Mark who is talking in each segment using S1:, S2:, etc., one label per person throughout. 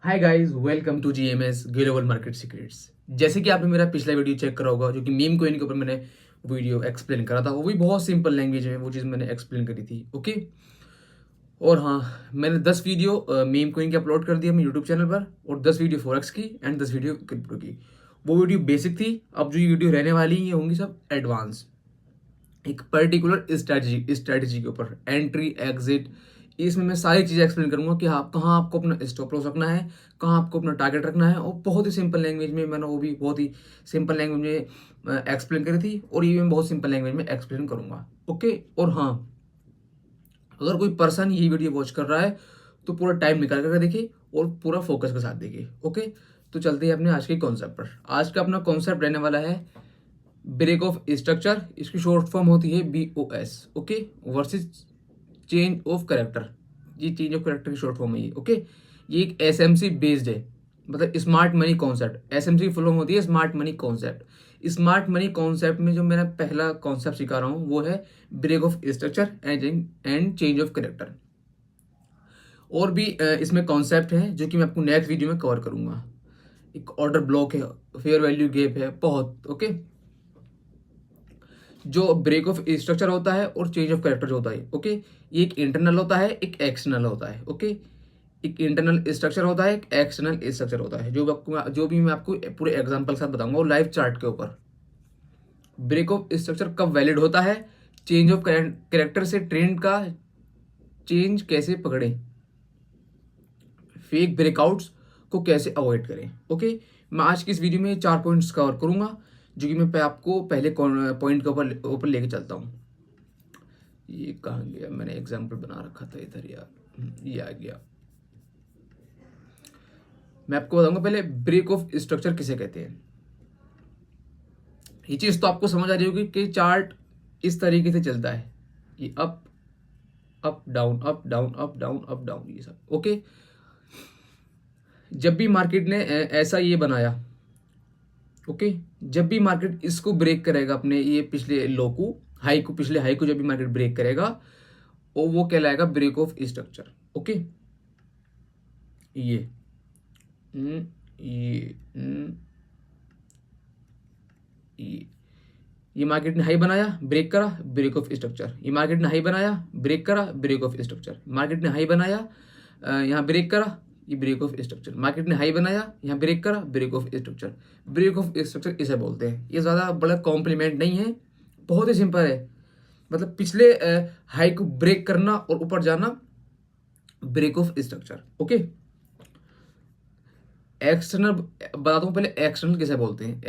S1: Hi guys, welcome to GMS global market secrets. जैसे कि आपने मेरा पिछला वीडियो चेक करा होगा, जो कि मीम कोइन के ऊपर मैंने वीडियो एक्सप्लेन करा था, वो भी बहुत सिंपल लैंग्वेज में वो चीज़ मैंने एक्सप्लेन करी थी। ओके। और हाँ, मैंने 10 वीडियो मीम कोइन की अपलोड कर दिया अपने यूट्यूब चैनल पर, और 10 वीडियो फॉरेक्स की एंड 10 वीडियो क्रिप्टो की। वो वीडियो बेसिक थी। अब जो ये वीडियो रहने वाली ये होंगी सब एडवांस, एक पर्टिकुलर स्ट्रैटेजी के ऊपर, एंट्री एग्जिट। इसमें मैं सारी चीज़ें एक्सप्लेन करूंगा कि आप कहाँ आपको अपना स्टॉप लॉस रखना है, कहाँ आपको अपना टारगेट रखना है। और बहुत ही सिंपल लैंग्वेज में मैंने वो भी बहुत ही सिंपल लैंग्वेज में एक्सप्लेन करी थी, और ये मैं बहुत सिंपल लैंग्वेज में एक्सप्लेन करूंगा। ओके। और हाँ, अगर कोई पर्सन ये वीडियो वॉच कर रहा है तो पूरा टाइम निकाल कर देखिए और पूरा फोकस के साथ देखिए। ओके। तो चलते हैं अपने आज के कॉन्सेप्ट पर। आज का अपना कॉन्सेप्ट रहने वाला है ब्रेक ऑफ स्ट्रक्चर। इसकी शॉर्ट फॉर्म होती है BOS। Okay. Versus change of character. ये चेंज ऑफ करेक्टर की शॉर्ट फॉर्म है ये। ओके। ये एक SMC बेस्ड है, मतलब स्मार्ट मनी कॉन्सेप्ट। SMC की फुल फॉर्म होती है smart money concept. Smart money concept में जो मेरा पहला कॉन्सेप्ट सिखा रहा हूँ वो है break of structure and change of character. और भी इसमें कॉन्सेप्ट है जो कि मैं आपको नेक्स्ट वीडियो में कवर करूंगा। एक ऑर्डर ब्लॉक है, फेयर वैल्यू गैप है, बहुत। ओके। जो ब्रेक ऑफ स्ट्रक्चर होता है और चेंज ऑफ कैरेक्टर जो होता है, ओके, ये एक इंटरनल होता है, एक एक्सटर्नल होता है। ओके। एक इंटरनल स्ट्रक्चर होता है, एक एक्सटर्नल स्ट्रक्चर होता है। जो भी मैं आपको पूरे एग्जांपल के साथ बताऊंगा और लाइव चार्ट के ऊपर। ब्रेक ऑफ स्ट्रक्चर कब वैलिड होता है, चेंज ऑफ कैरेक्टर से ट्रेंड का चेंज कैसे पकड़ें, फेक ब्रेकआउट्स को कैसे अवॉइड करें। ओके। मैं आज की इस वीडियो में 4 पॉइंट्स कवर करूंगा, जो कि मैं आपको पहले पॉइंट के ऊपर ऊपर लेके चलता हूँ। ये कहाँ गया, मैंने एग्जाम्पल बना रखा था इधर यार, ये आ गया। मैं आपको बताऊंगा पहले ब्रेक ऑफ स्ट्रक्चर किसे कहते हैं। ये चीज तो आपको समझ आ रही होगी कि चार्ट इस तरीके से चलता है, ये up up down up down up down up down, ये सब। ओके। जब भी मार्केट ने ऐसा ये बनाया, ओके, जब भी मार्केट इसको ब्रेक करेगा, अपने ये पिछले लो को, हाई को, पिछले हाई को जब भी मार्केट ब्रेक करेगा, और वो कहलाएगा ब्रेक ऑफ स्ट्रक्चर। ओके। ये ये ये ये मार्केट ने हाई बनाया, ब्रेक करा, ब्रेक ऑफ स्ट्रक्चर। ये मार्केट ने हाई बनाया, ब्रेक करा, ब्रेक ऑफ स्ट्रक्चर। मार्केट ने हाई बनाया, यहाँ ब्रेक करा, ये ब्रेक ऑफ स्ट्रक्चर। मार्केट ने हाई बनाया, यहाँ ब्रेक करा, break of structure. Break of structure इसे बोलते हैं। ये ज़्यादा बड़ा कॉम्प्लीमेंट नहीं है, बहुत ही सिंपल है। मतलब पिछले हाई को ब्रेक करना और ऊपर जाना, break of structure. Okay. External बताता हूँ पहले, एक्सटर्नल किसे बोलते हैं।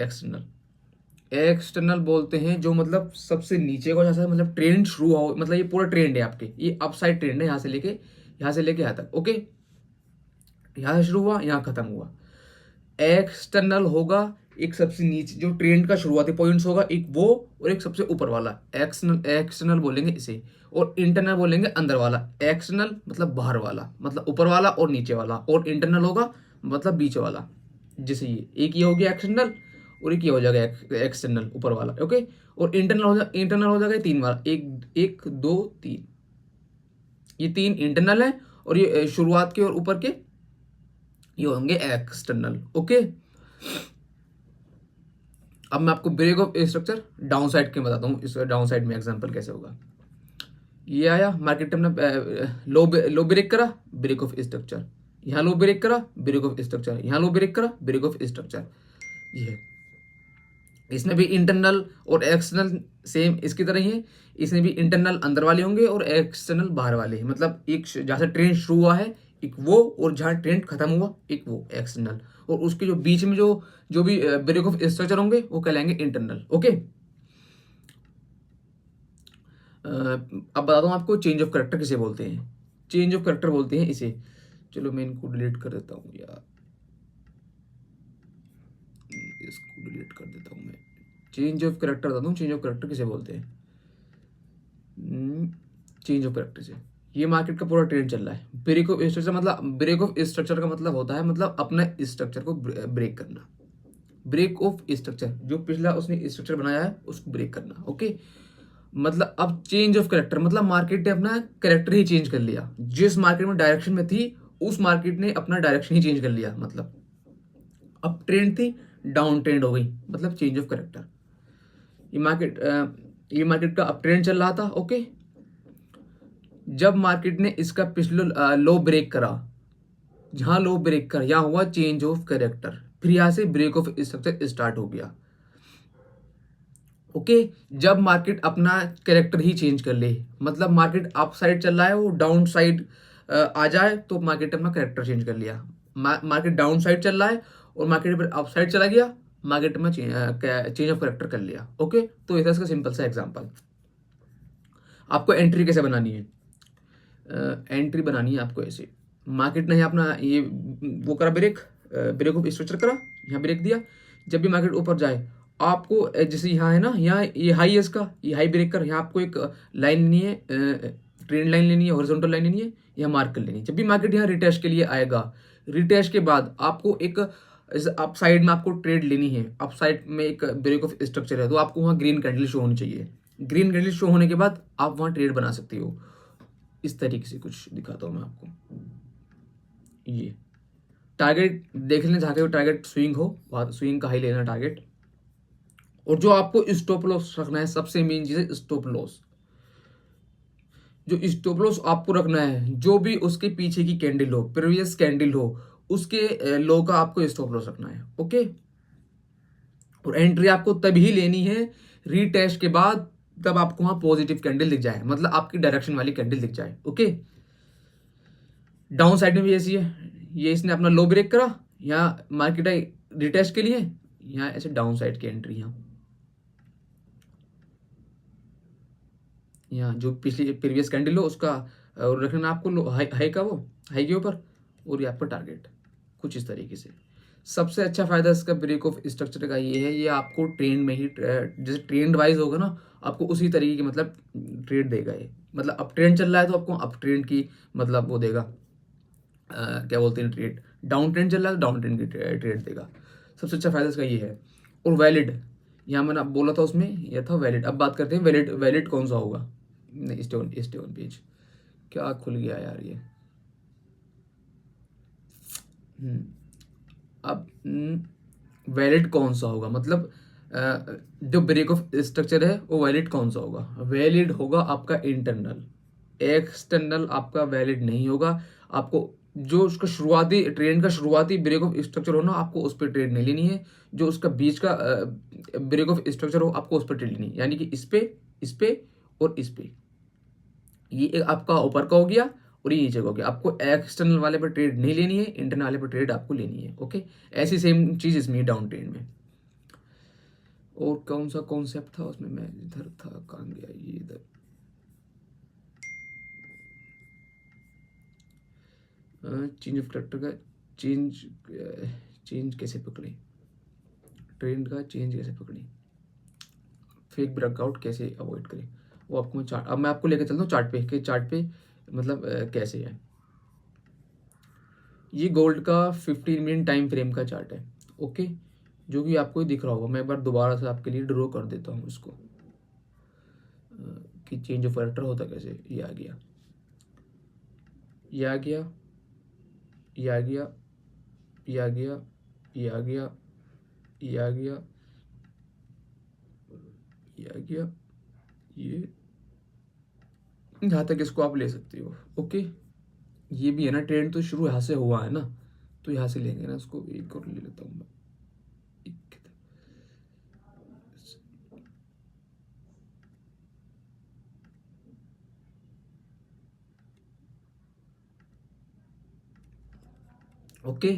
S1: एक्सटर्नल बोलते हैं जो मतलब सबसे नीचे को, जैसा मतलब ट्रेंड शुरू हो, मतलब ये पूरा ट्रेंड है आपके, ये अपसाइड ट्रेंड है, यहाँ से लेके यहाँ तक। ओके। यहाँ से शुरू हुआ, यहाँ खत्म हुआ। एक्सटर्नल होगा एक सबसे नीचे जो ट्रेंड का शुरुआती पॉइंट्स होगा, एक वो, और एक सबसे ऊपर वाला। एक्सटर्नल एक्सटर्नल बोलेंगे इसे, और इंटरनल बोलेंगे अंदर वाला। एक्सटर्नल मतलब बाहर वाला, मतलब ऊपर वाला और नीचे वाला, और इंटरनल होगा मतलब बीच वाला। जैसे ये हो गया एक्सटर्नल, और एक ये हो जाएगा एक्सटर्नल ऊपर वाला। ओके। और इंटरनल हो जाएगा 3 वाला, एक एक दो तीन, ये 3 इंटरनल है, और ये शुरुआत के और ऊपर के ये होंगे एक्सटर्नल। ओके। अब मैं आपको break of structure down side के बताता हूँ। इस डाउन साइड में एग्जांपल कैसे होगा। ये आया मार्केट ने लो ब्रेक करा, ब्रेक ऑफ स्ट्रक्चर। यहाँ लो ब्रेक करा, ब्रेक ऑफ स्ट्रक्चर। यहाँ लो ब्रेक करा, ब्रेक ऑफ स्ट्रक्चर। ये है। इसमें भी इंटरनल और एक्सटर्नल सेम इसकी तरह ही है। इसमें भी इंटरनल अंदर वाले होंगे और एक्सटर्नल बाहर वाले हैं। मतलब एक जहाँ से ट्रेंड शुरू हुआ है एक वो, और जहाँ ट्रेंड खत्म हुआ एक वो एक्सटर्नल, और उसके जो बीच में जो जो भी ब्रेक ऑफ स्ट्रक्चर होंगे वो कहलाएंगे इंटरनल। ओके। अब बताता हूँ आपको चेंज ऑफ करेक्टर किसे बोलते हैं। चेंज ऑफ करेक्टर बोलते हैं इसे, चलो मैं इनको डिलीट कर देता हूँ यार, इसको डिलीट कर देता हूँ मैं। चेंज ऑफ करेक्टर बताता हूँ, चेंज ऑफ करेक्टर किसे बोलते हैं। चेंज ऑफ करेक्टर से ये मार्केट का पूरा ट्रेंड चल रहा है। ब्रेक ऑफ स्ट्रक्चर मतलब, ब्रेक ऑफ स्ट्रक्चर का मतलब होता है मतलब अपना स्ट्रक्चर को ब्रेक करना। ब्रेक ऑफ स्ट्रक्चर जो पिछला उसने स्ट्रक्चर बनाया है उसको ब्रेक करना। ओके। मतलब अब चेंज ऑफ करेक्टर मतलब मार्केट ने अपना करेक्टर ही चेंज कर लिया। जिस मार्केट में डायरेक्शन में थी उस मार्केट ने अपना डायरेक्शन ही चेंज कर लिया, मतलब अप ट्रेंड थी डाउन ट्रेंड हो गई, मतलब चेंज ऑफ करेक्टर। ये मार्केट का अप ट्रेंड चल रहा था, ओके। जब मार्केट ने इसका पिछले लो ब्रेक करा, जहां लो ब्रेक कर यहाँ हुआ चेंज ऑफ करेक्टर, फिर यहाँ से ब्रेक ऑफ स्ट्रक्चर स्टार्ट हो गया, ओके। जब मार्केट अपना कैरेक्टर ही चेंज कर ले, मतलब मार्केट अप साइड चल रहा है वो डाउन साइड आ जाए, तो मार्केट अपना कैरेक्टर चेंज कर लिया। मार्केट डाउन साइड चल रहा है और मार्केट पर अप साइड चला गया, मार्केट में चेंज ऑफ कैरेक्टर कर लिया, ओके। तो ये था इसका सिंपल सा एग्जांपल। आपको एंट्री कैसे बनानी है? एंट्री बनानी है आपको ऐसे, मार्केट ने अपना ये वो करा ब्रेक, ब्रेक ऑफ स्ट्रक्चर करा, यहाँ ब्रेक दिया। जब भी मार्केट ऊपर जाए आपको जैसे यहाँ है ना, यहाँ ये हाई है इसका, ये हाई ब्रेक कर, यहाँ आपको एक लाइन लेनी है, ट्रेंड लाइन लेनी है, हॉरिजॉन्टल लाइन लेनी है, यहाँ मार्क कर लेनी है। जब भी मार्केट यहाँ रिटेस्ट के लिए आएगा, रिटेस्ट के बाद आपको एक अप साइड में आपको ट्रेड लेनी है, अप साइड में एक ब्रेक ऑफ स्ट्रक्चर है, तो आपको वहाँ ग्रीन कैंडल शो होनी चाहिए। ग्रीन कैंडल शो होने के बाद आप वहाँ ट्रेड बना सकते हो। इस तरीके से कुछ दिखाता हूँ मैं आपको। ये टारगेट देख लेना, जहाँ के टारगेट स्विंग हो वहाँ स्विंग का हाई लेना टारगेट। और जो आपको स्टॉप लॉस रखना है, सबसे मेन चीज है स्टॉप लॉस। जो स्टॉप लॉस आपको रखना है, जो भी उसके पीछे की कैंडल हो, प्रीवियस कैंडल हो, उसके लो का आपको स्टॉप लॉस रखना है, ओके। और एंट्री आपको तभी लेनी है रीटेस्ट के बाद, तब आपको वहां पॉजिटिव कैंडल दिख जाए, मतलब आपकी डायरेक्शन वाली कैंडल दिख जाए, ओके। डाउन साइड में भी ऐसी है, ये इसने अपना लो ब्रेक करा, यहाँ मार्केट है रिटेस्ट के लिए, यहाँ ऐसे डाउन साइड की एंट्री, यहाँ जो पिछली प्रीवियस कैंडल हो उसका और रखना आपको हाई का, वो हाई के ऊपर, और ये आपका टारगेट कुछ इस तरीके से। सबसे अच्छा फायदा इसका ब्रेक ऑफ स्ट्रक्चर का ये है, ये आपको ट्रेंड में ही जैसे ट्रेंड वाइज होगा ना, आपको उसी तरीके की मतलब ट्रेड देगा ये। मतलब अप ट्रेंड चल रहा है तो आपको अप ट्रेंड की मतलब वो देगा, क्या बोलते हैं ट्रेड। डाउन ट्रेंड चल रहा है तो डाउन ट्रेंड की ट्रेड देगा। सबसे अच्छा फायदा इसका ये है। और वैलिड, यहाँ मैंने बोला था उसमें यह था वैलिड। अब बात करते हैं वैलिड। वैलिड कौन सा होगा? नहीं, स्टे ऑन पेज। क्या खुल गया यार ये। अब वैलिड कौन सा होगा, मतलब जो ब्रेक ऑफ स्ट्रक्चर है वो वैलिड कौन सा होगा? वैलिड होगा आपका इंटरनल, एक्सटर्नल आपका वैलिड नहीं होगा। आपको जो उसका शुरुआती ट्रेंड का शुरुआती ब्रेक ऑफ स्ट्रक्चर हो ना, आपको उस पर ट्रेड नहीं लेनी है। जो उसका बीच का ब्रेक ऑफ स्ट्रक्चर हो, आपको उस पर ट्रेड लेनी है, यानी कि इस पे और इस पे। ये एक आपका ऊपर का हो गया और ये नीचे का हो गया। आपको एक्सटर्नल वाले पर ट्रेड नहीं लेनी है, इंटरनल वाले पर ट्रेड आपको लेनी है, ओके। ऐसी सेम चीज इसमें डाउन ट्रेंड में। और कौन सा कॉन्सेप्ट था उसमें, मैं इधर था, कहाँ गया ये, इधर। चेंज ऑफ करेक्टर का चेंज, चेंज कैसे पकड़े, ट्रेंड का चेंज कैसे पकड़े, फेक ब्रेकआउट कैसे अवॉइड करें, वो आपको मैं चार्ट, अब मैं आपको लेकर चलता हूँ चार्ट पे, कि चार्ट पे मतलब कैसे है। ये गोल्ड का 15 मिनट टाइम फ्रेम का चार्ट है, ओके। जो कि आपको ही दिख रहा होगा। मैं एक बार दोबारा से आपके लिए ड्रॉ कर देता हूँ इसको, कि चेंज ऑफ कैरेक्टर होता कैसे। ये आ गया, ये आ गया, ये आ गया, ये आ गया, ये आ गया, ये आ गया, ये आ गया, ये यहाँ तक इसको आप ले सकते हो, ओके। ये भी है ना, ट्रेंड तो शुरू यहाँ से हुआ है ना, तो यहाँ से लेंगे ना इसको। एक और ले लेता हूँ मैं, ओके।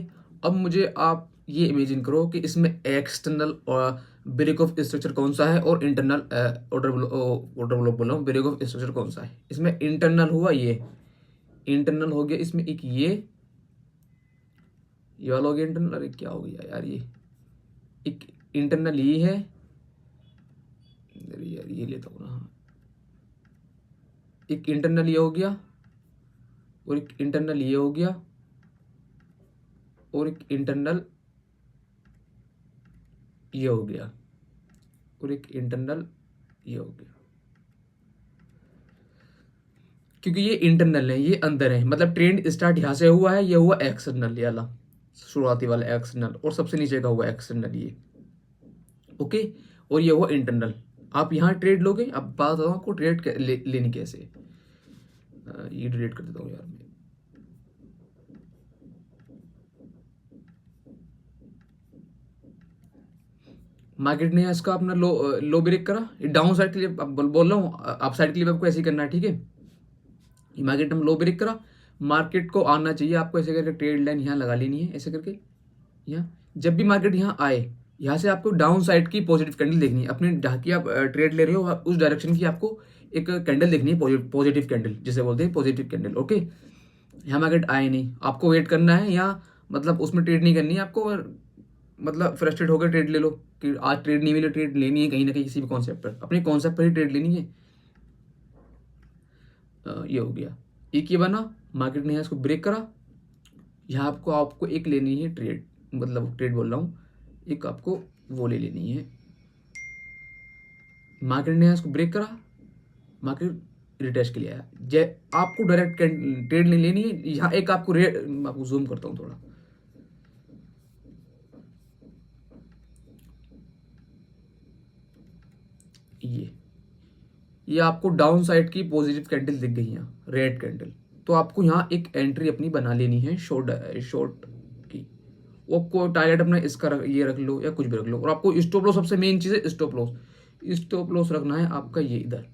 S1: अब मुझे आप ये इमेजिन करो कि इसमें एक्सटर्नल और ब्रेक ऑफ स्ट्रक्चर कौन सा है, और इंटरनल ऑर्डर ब्लॉक बोल रहा हूँ, ब्रेक ऑफ स्ट्रक्चर कौन सा है। इसमें इंटरनल हुआ, ये इंटरनल हो गया। इसमें एक ये वाला हो गया इंटरनल। अरे क्या हो गया यार, ये एक इंटरनल ये है। अरे यार ये लेता हूँ ना, हाँ। एक इंटरनल ये हो गया, और एक इंटरनल ये हो गया, और एक इंटरनल ये हो गया, और एक इंटरनल ये हो गया। क्योंकि ये इंटरनल है, ये अंदर है, मतलब ट्रेंड स्टार्ट यहाँ से हुआ है, ये हुआ एक्सटर्नल, ये वाला शुरुआती वाला एक्सटर्नल, और सबसे नीचे का हुआ एक्सटर्नल ये, ओके। और ये हुआ इंटरनल। आप यहाँ ट्रेड लोगे। अब बात बताऊँ आपको ट्रेड लेनी कैसे। ये डिलीट कर देता हूँ यार मैं। मार्केट ने इसका अपना लो ब्रेक करा, डाउन साइड के लिए अब बोल रहा हूँ, अप साइड के लिए आपको ऐसे ही करना है, ठीक है। मार्केट हम लो ब्रेक करा, मार्केट को आना चाहिए आपको ऐसे करके ट्रेड लाइन यहाँ लगा लेनी है, ऐसे करके यहाँ। जब भी मार्केट यहाँ आए, यहाँ से आपको डाउन साइड की पॉजिटिव कैंडल देखनी है, अपने जहाँ की आप ट्रेड ले रहे हो उस डायरेक्शन की आपको एक कैंडल देखनी है, पॉजिटिव कैंडल जिसे बोलते हैं, पॉजिटिव कैंडल, ओके। यहाँ मार्केट आए नहीं, आपको वेट करना है यहाँ, मतलब उसमें ट्रेड नहीं करनी है आपको, मतलब फ्रस्ट्रेट होकर ट्रेड ले लो कि आज ट्रेड नहीं मिले, ट्रेड लेनी है कहीं ना कहीं किसी भी कॉन्सेप्ट पर, अपने कॉन्सेप्ट पर ही ट्रेड लेनी है। ये हो गया, एक ये बना, मार्केट ने यहाँ इसको ब्रेक करा, यहाँ आपको एक लेनी है ट्रेड, मतलब ट्रेड बोल रहा हूँ, एक आपको वो ले लेनी है। मार्केट ने यहाँ इसको ब्रेक करा, मार्केट रिटेस्ट के लिए आया, जय आपको डायरेक्ट ट्रेड नहीं लेनी है। यहाँ एक आपको आपको जूम करता हूँ थोड़ा, ये आपको टाउन साइड की पॉजिटिव कैंडल दिख गई यहाँ, रेड कैंडल, तो आपको यहाँ एक एंट्री अपनी बना लेनी है शॉर्ट की। वो को टारगेट अपना इसका ये रख लो या कुछ भी रख लो, और आपको स्टॉप लॉस, सबसे मेन चीज है स्टॉप लॉस रखना है आपका ये इधर,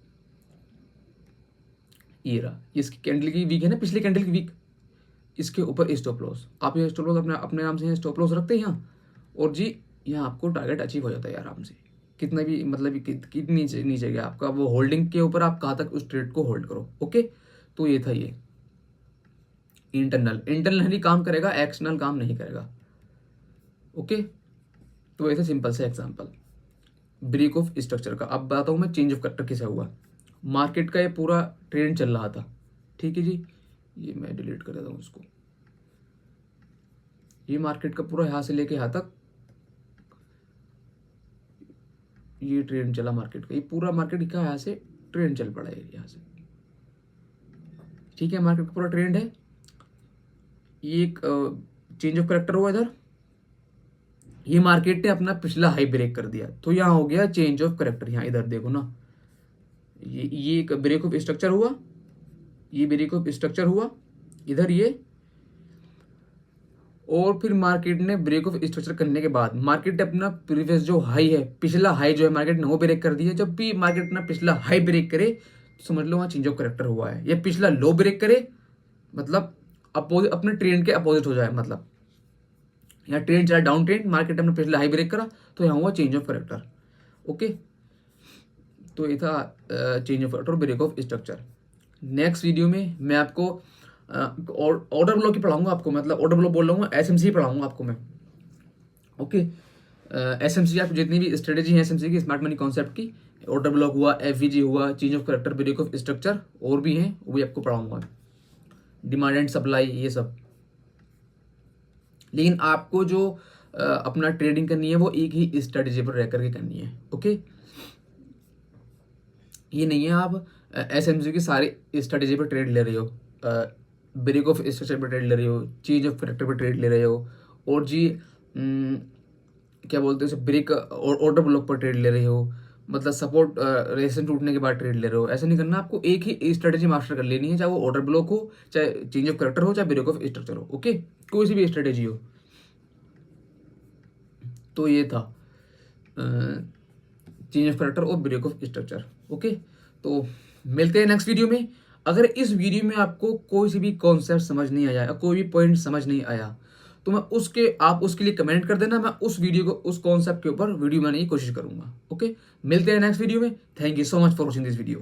S1: ये रहा, इसकी कैंडल की वीक है ना, पिछली कैंडल की वीक, इसके ऊपर स्टॉप लॉस। आप ये स्टॉप लॉस अपने अपने नाम से स्टॉप लॉस रखते हैं यहाँ, और जी यहाँ आपको टारगेट अचीव हो जाता है आराम से, कितना भी मतलब कितनी नीचे गया आपका वो होल्डिंग के ऊपर, आप कहाँ तक उस ट्रेड को होल्ड करो, ओके। तो ये था ये इंटरनल ही काम करेगा, एक्सटर्नल काम नहीं करेगा, ओके। तो ऐसे सिंपल से एग्जांपल ब्रेक ऑफ स्ट्रक्चर का। अब बताता हूँ मैं चेंज ऑफ कैरेक्टर कैसे हुआ। मार्केट का ये पूरा ट्रेंड चल रहा था, ठीक है जी, ये मैं डिलीट कर देता हूँ इसको। ये मार्केट का पूरा यहाँ से लेके यहाँ तक ये ट्रेंड चला मार्केट का, ये पूरा मार्केट का यहाँ से ट्रेंड चल पड़ा है यहाँ से, ठीक है। मार्केट का पूरा ट्रेंड है, ये एक चेंज ऑफ कैरेक्टर हुआ इधर, ये मार्केट ने अपना पिछला हाई ब्रेक कर दिया, तो यहाँ हो गया चेंज ऑफ कैरेक्टर। यहाँ इधर देखो ना, ये एक ब्रेक ऑफ स्ट्रक्चर हुआ, ये ब्रेक ऑफ स्ट्रक्चर हुआ इधर ये, और फिर मार्केट ने ब्रेक ऑफ स्ट्रक्चर करने के बाद मार्केट ने अपना प्रीवियस जो हाई है, पिछला हाई जो है मार्केट ने वो ब्रेक कर दिया। जब भी मार्केट अपना पिछला हाई ब्रेक करे तो समझ लो वहाँ चेंज ऑफ कैरेक्टर हुआ है, या पिछला लो ब्रेक करे मतलब अपोजिट, अपने ट्रेंड के अपोजिट हो जाए, मतलब यहाँ ट्रेंड चला डाउन ट्रेंड, मार्केट ने अपना पिछला हाई ब्रेक करा तो यहाँ हुआ चेंज ऑफ कैरेक्टर, ओके। तो ये था change of character, break of structure. Next video में मैं आपको ऑर्डर ब्लॉक ही पढ़ाऊंगा आपको, मतलब ऑर्डर ब्लॉक बोल रहा हूँ, एसएमसी पढ़ाऊंगा आपको मैं, ओके। एसएमसी आप जितनी भी स्ट्रेटेजी है एसएमसी की, स्मार्ट मनी कॉन्सेप्ट की, ऑर्डर ब्लॉक हुआ, एफवीजी हुआ, change of character, break of structure, और भी हैं वो भी आपको पढ़ाऊंगा, डिमांड एंड सप्लाई, ये सब। लेकिन आपको जो अपना ट्रेडिंग करनी है वो एक ही स्ट्रेटेजी पर रह करके करनी है, ओके। ये नहीं है आप एसएमसी की सारी स्ट्रेटेजी पर ट्रेड ले रहे हो, ब्रेक ऑफ स्ट्रक्चर पर ट्रेड ले रहे हो, चेंज ऑफ कैरेक्टर पर ट्रेड ले रहे हो, और जी क्या बोलते हैं उसे, ब्रेक ऑर्डर ब्लॉक पर ट्रेड ले रहे हो, मतलब सपोर्ट रेजिस्टेंस टूटने के बाद ट्रेड ले रहे हो। ऐसा नहीं करना, आपको एक ही स्ट्रेटेजी मास्टर कर लेनी है, चाहे वो ऑर्डर ब्लॉक हो, चाहे चेंज ऑफ कैरेक्टर हो, चाहे ब्रेक ऑफ स्ट्रक्चर हो, ओके। कोई सी भी स्ट्रेटेजी हो। तो ये था चेंज ऑफ कैरेक्टर और ब्रेक ऑफ स्ट्रक्चर, ओके। तो मिलते हैं नेक्स्ट वीडियो में। अगर इस वीडियो में आपको कोई सी भी कॉन्सेप्ट समझ नहीं आया या कोई भी पॉइंट समझ नहीं आया तो मैं आप उसके लिए कमेंट कर देना, मैं उस वीडियो को, उस कॉन्सेप्ट के ऊपर वीडियो बनाने की कोशिश करूंगा, ओके। मिलते हैं नेक्स्ट वीडियो में। Thank you so much for watching this video.